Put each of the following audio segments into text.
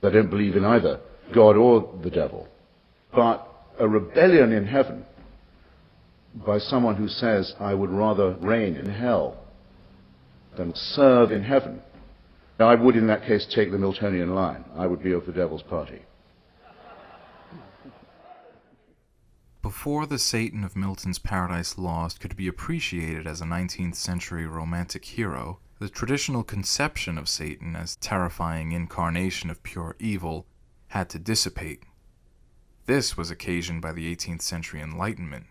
I don't believe in either God or the devil. But a rebellion in heaven by someone who says, I would rather reign in hell than serve in heaven, now, I would in that case take the Miltonian line. I would be of the devil's party. Before the Satan of Milton's Paradise Lost could be appreciated as a 19th century romantic hero, the traditional conception of Satan as terrifying incarnation of pure evil had to dissipate. This was occasioned by the 18th century Enlightenment.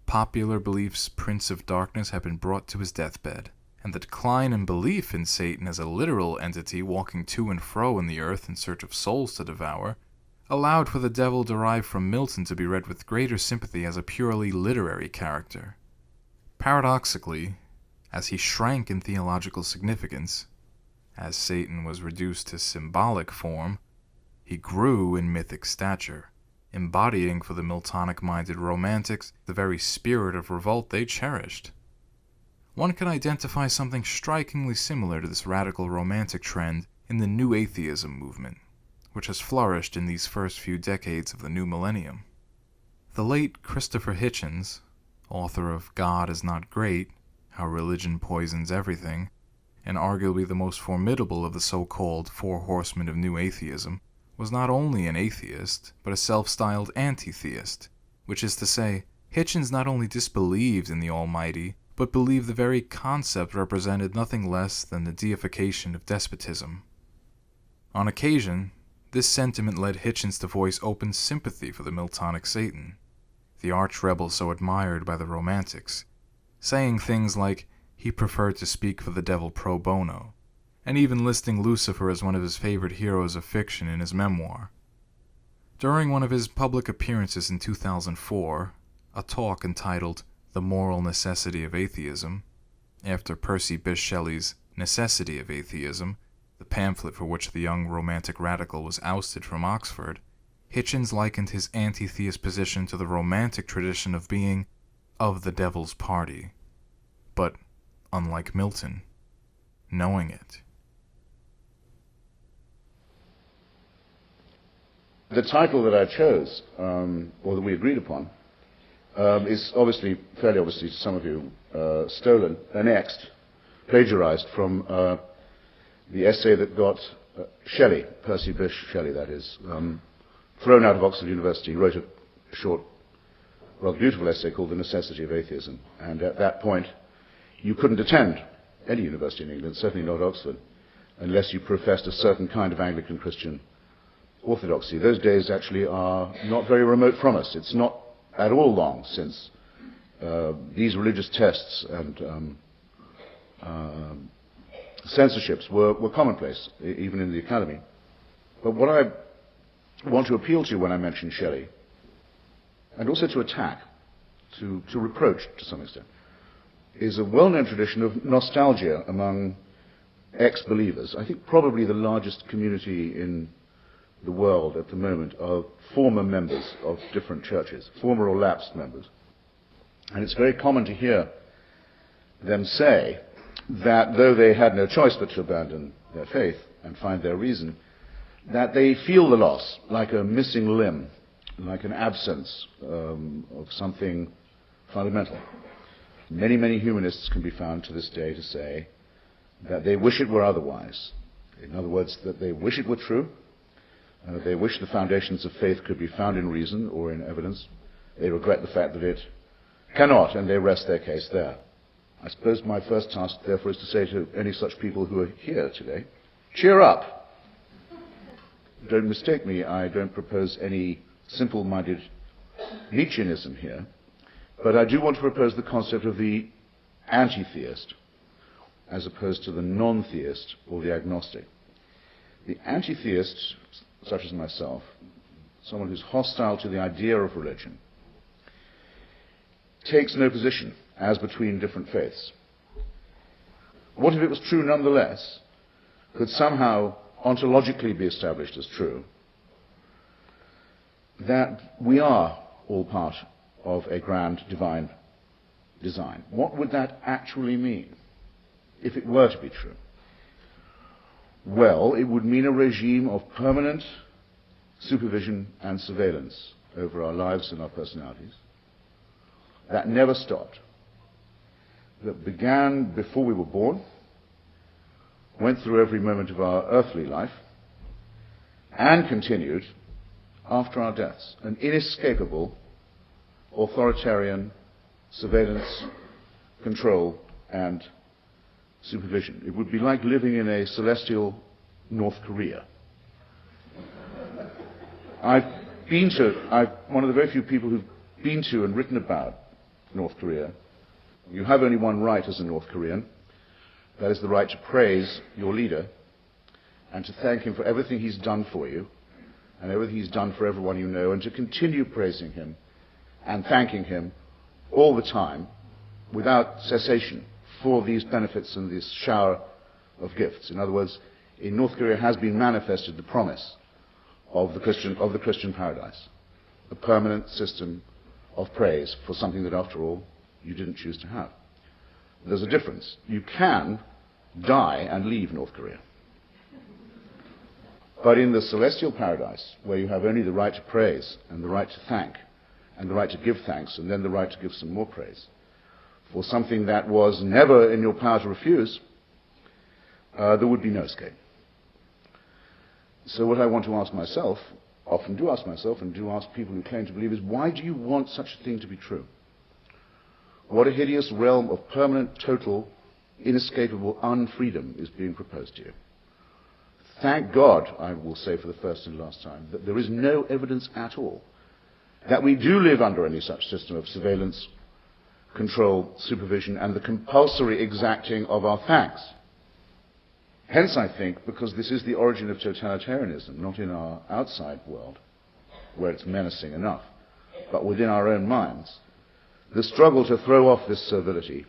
Popular belief's Prince of Darkness had been brought to his deathbed, and the decline in belief in Satan as a literal entity walking to and fro in the earth in search of souls to devour allowed for the devil derived from Milton to be read with greater sympathy as a purely literary character. Paradoxically, as he shrank in theological significance, as Satan was reduced to symbolic form, he grew in mythic stature, embodying for the Miltonic-minded romantics the very spirit of revolt they cherished. One can identify something strikingly similar to this radical romantic trend in the New Atheism movement, which has flourished in these first few decades of the new millennium. The late Christopher Hitchens, author of God is Not Great, How Religion Poisons Everything, and arguably the most formidable of the so-called Four Horsemen of New Atheism, was not only an atheist, but a self-styled anti-theist, which is to say, Hitchens not only disbelieved in the Almighty, but believed the very concept represented nothing less than the deification of despotism. On occasion, this sentiment led Hitchens to voice open sympathy for the Miltonic Satan, the arch-rebel so admired by the Romantics, saying things like he preferred to speak for the devil pro bono, and even listing Lucifer as one of his favorite heroes of fiction in his memoir. During one of his public appearances in 2004, a talk entitled The Moral Necessity of Atheism, after Percy Bysshe Shelley's Necessity of Atheism, the pamphlet for which the young romantic radical was ousted from Oxford, Hitchens likened his anti-theist position to the romantic tradition of being of the devil's party, but, unlike Milton, knowing it. The title that I chose, or that we agreed upon, is fairly obviously to some of you, stolen, annexed, plagiarized from the essay that got Shelley, Percy Bysshe Shelley, that is, thrown out of Oxford University. He wrote a short, rather beautiful essay called The Necessity of Atheism. And at that point, you couldn't attend any university in England, certainly not Oxford, unless you professed a certain kind of Anglican Christian orthodoxy. Those days actually are not very remote from us. It's not at all long since these religious tests and censorships were commonplace, even in the academy. But what I want to appeal to when I mention Shelley, and also to attack, to reproach to some extent, is a well-known tradition of nostalgia among ex-believers. I think probably the largest community in the world at the moment of former members of different churches, former or lapsed members. And it's very common to hear them say that though they had no choice but to abandon their faith and find their reason, that they feel the loss like a missing limb, like an absence of something fundamental. Many, many humanists can be found to this day to say that they wish it were otherwise. In other words, that they wish it were true. They wish the foundations of faith could be found in reason or in evidence. They regret the fact that it cannot, and they rest their case there. I suppose my first task, therefore, is to say to any such people who are here today, cheer up. Don't mistake me, I don't propose any simple-minded Nietzscheanism here, but I do want to propose the concept of the anti-theist as opposed to the non-theist or the agnostic. The anti-theist, such as myself, someone who's hostile to the idea of religion, takes no position as between different faiths. What if it was true nonetheless, could somehow ontologically be established as true, that we are all part of a grand divine design? What would that actually mean if it were to be true? Well, it would mean a regime of permanent supervision and surveillance over our lives and our personalities that never stopped, that began before we were born, went through every moment of our earthly life, and continued after our deaths. An inescapable authoritarian surveillance, control, and supervision. It would be like living in a celestial North Korea. I'm one of the very few people who've been to and written about North Korea. You have only one right as a North Korean. That is the right to praise your leader and to thank him for everything he's done for you and everything he's done for everyone you know, and to continue praising him and thanking him all the time without cessation for these benefits and this shower of gifts. In other words, in North Korea has been manifested the promise of the Christian paradise, a permanent system of praise for something that, after all, you didn't choose to have. There's a difference. You can die and leave North Korea. But in the celestial paradise, where you have only the right to praise and the right to thank and the right to give thanks and then the right to give some more praise for something that was never in your power to refuse, there would be no escape. So what I want to ask myself, often do ask myself and do ask people who claim to believe, is why do you want such a thing to be true? What a hideous realm of permanent, total, inescapable unfreedom is being proposed to you. Thank God, I will say for the first and last time, that there is no evidence at all that we do live under any such system of surveillance, control, supervision, and the compulsory exacting of our thanks. Hence, I think, because this is the origin of totalitarianism, not in our outside world, where it's menacing enough, but within our own minds, the struggle to throw off this servility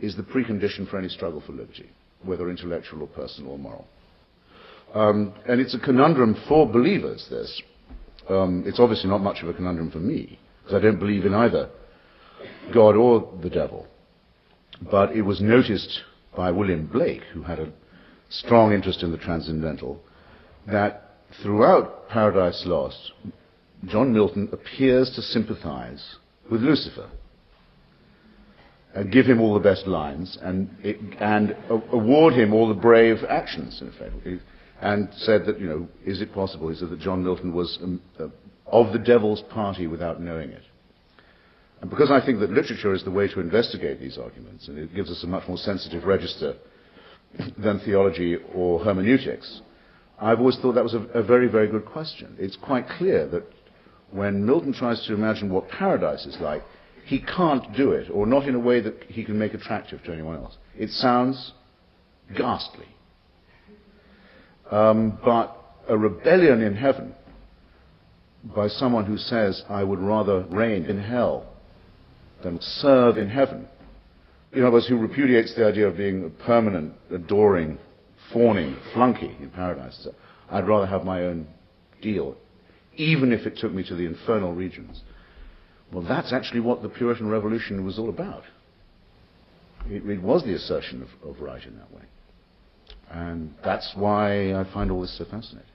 is the precondition for any struggle for liberty, whether intellectual or personal or moral. And it's a conundrum for believers, this. It's obviously not much of a conundrum for me, because I don't believe in either God or the devil. But it was noticed by William Blake, who had a strong interest in the transcendental, that throughout Paradise Lost, John Milton appears to sympathize with Lucifer and give him all the best lines and award him all the brave actions, in effect. And said that, is it possible? He said that John Milton was of the devil's party without knowing it. And because I think that literature is the way to investigate these arguments, and it gives us a much more sensitive register than theology or hermeneutics, I've always thought that was a very, very good question. It's quite clear that when Milton tries to imagine what paradise is like, he can't do it, or not in a way that he can make attractive to anyone else. It sounds ghastly. But a rebellion in heaven by someone who says, I would rather reign in hell than serve in heaven, in other words, who repudiates the idea of being a permanent, adoring, fawning flunky in paradise. So I'd rather have my own deal, even if it took me to the infernal regions. Well, that's actually what the Puritan Revolution was all about. It was the assertion of right in that way. And that's why I find all this so fascinating.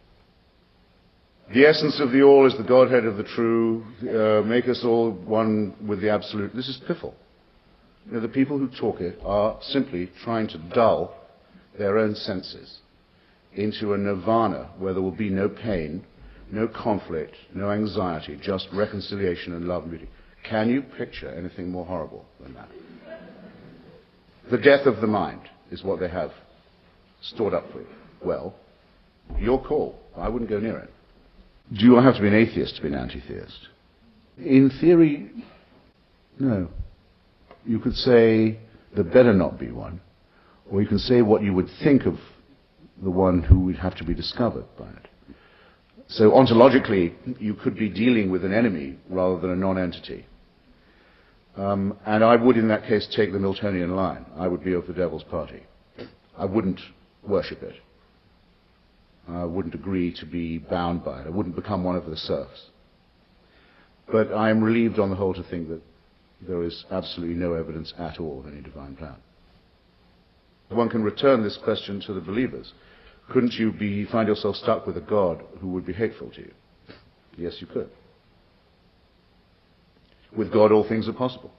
The essence of the all is the Godhead of the true, make us all one with the absolute. This is piffle. The people who talk it are simply trying to dull their own senses into a nirvana where there will be no pain, no conflict, no anxiety, just reconciliation and love and beauty. Can you picture anything more horrible than that? The death of the mind is what they have stored up for you. Well, your call. I wouldn't go near it. Do you have to be an atheist to be an anti-theist? In theory, no. You could say there better not be one, or you can say what you would think of the one who would have to be discovered by it. So ontologically, you could be dealing with an enemy rather than a non-entity. And I would, in that case, take the Miltonian line. I would be of the devil's party. I wouldn't worship it. I wouldn't agree to be bound by it. I wouldn't become one of the serfs. But I am relieved on the whole to think that there is absolutely no evidence at all of any divine plan. One can return this question to the believers. couldn't you find yourself stuck with a God who would be hateful to you? Yes, you could. With God, all things are possible.